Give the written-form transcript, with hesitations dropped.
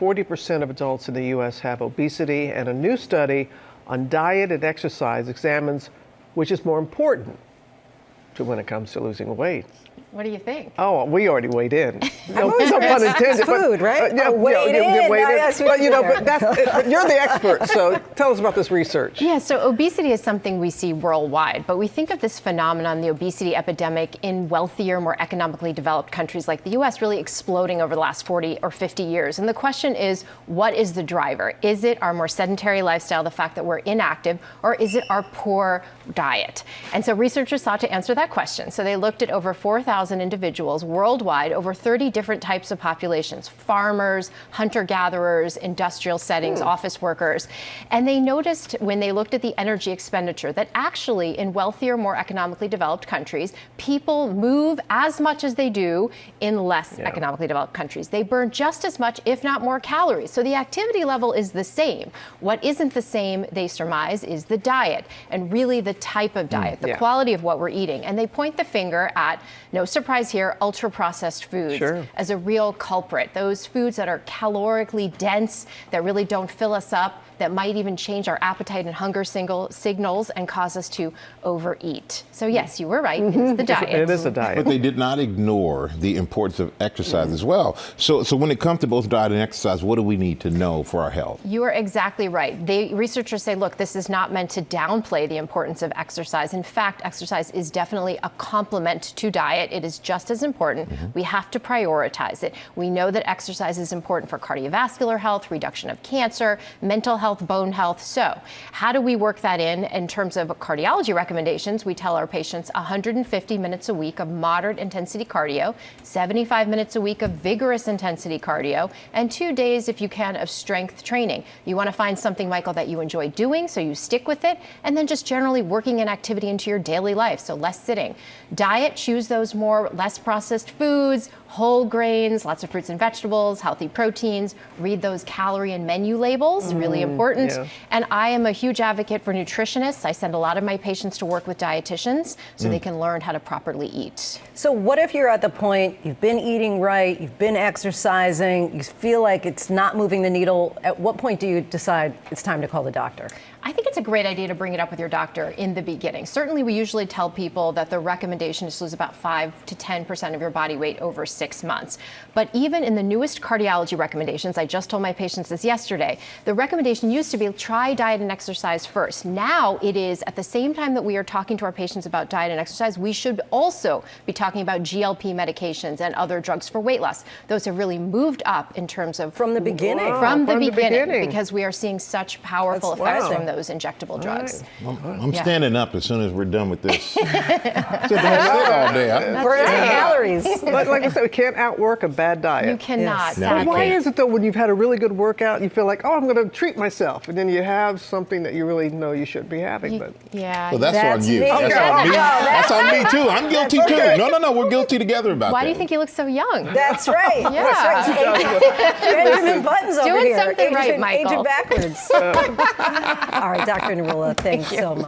40% of adults in the U.S. have obesity, and a new study on diet and exercise examines which is more important to when it comes to losing weight. What do you think? Oh, we already weighed in. No pun intended. Food, right? Yeah, weighed in. But you're the expert, so tell us about this research. Yeah, so obesity is something we see worldwide, but we think of this phenomenon, the obesity epidemic, in wealthier, more economically developed countries like the U.S. really exploding over the last 40 or 50 years. And the question is, what is the driver? Is it our more sedentary lifestyle, the fact that we're inactive, or is it our poor diet? And so researchers sought to answer that question. So they looked at over 4,000 individuals worldwide, over 30 different types of populations, farmers, hunter-gatherers, industrial settings, office workers. And they noticed when they looked at the energy expenditure that actually in wealthier, more economically developed countries, people move as much as they do in less economically developed countries. They burn just as much, if not more calories. So the activity level is the same. What isn't the same, they surmise, is the diet, and really the type of diet, the quality of what we're eating. And they point the finger at, no surprise here, ultra-processed foods as a real culprit. Those foods that are calorically dense, that really don't fill us up, that might even change our appetite and hunger signals and cause us to overeat. So yes, you were right, it's the diet. It is a diet. But they did not ignore the importance of exercise as well. So when it comes to both diet and exercise, what do we need to know for our health? You are exactly right. Researchers say, look, this is not meant to downplay the importance of exercise. In fact, exercise is definitely a complement to diet. It is just as important. We have to prioritize it. We know that exercise is important for cardiovascular health, reduction of cancer, mental health, bone health. So how do we work that in terms of cardiology recommendations? We tell our patients 150 minutes a week of moderate intensity cardio, 75 minutes a week of vigorous intensity cardio, and 2 days, if you can, of strength training. You want to find something, Michael, that you enjoy doing, so you stick with it, and then just generally working an activity into your daily life, so less sitting. Diet, choose those less processed foods, whole grains, lots of fruits and vegetables, healthy proteins. Read those calorie and menu labels, really important. And I am a huge advocate for nutritionists. I send a lot of my patients to work with dietitians so they can learn how to properly eat. So what if you're at the point, you've been eating right, you've been exercising, you feel like it's not moving the needle? At what point do you decide it's time to call the doctor? I think it's a great idea to bring it up with your doctor in the beginning. Certainly, we usually tell people that the recommendation is to lose about 5 to 10% of your body weight over 6 months. But even in the newest cardiology recommendations, I just told my patients this yesterday, the recommendation used to be try diet and exercise first. Now it is, at the same time that we are talking to our patients about diet and exercise, we should also be talking about GLP medications and other drugs for weight loss. Those have really moved up in terms of... From the beginning. From the beginning, because we are seeing such powerful effects from those injectable drugs. I'm standing up as soon as we're done with this. Sit all day. Burn calories. But like I said, we can't outwork a bad diet. You cannot. But why is it though when you've had a really good workout, you feel like, oh, I'm going to treat myself, and then you have something that you really know you shouldn't be having? But well, that's on you. Me. That's on me. That's on me too. I'm guilty too. No, we're guilty together about that. Why do you think you look so young? That's right. That's right. Benjamin Buttons over Doing here. something right, Michael. Aging backwards. All right, Dr. Narula, thanks so much.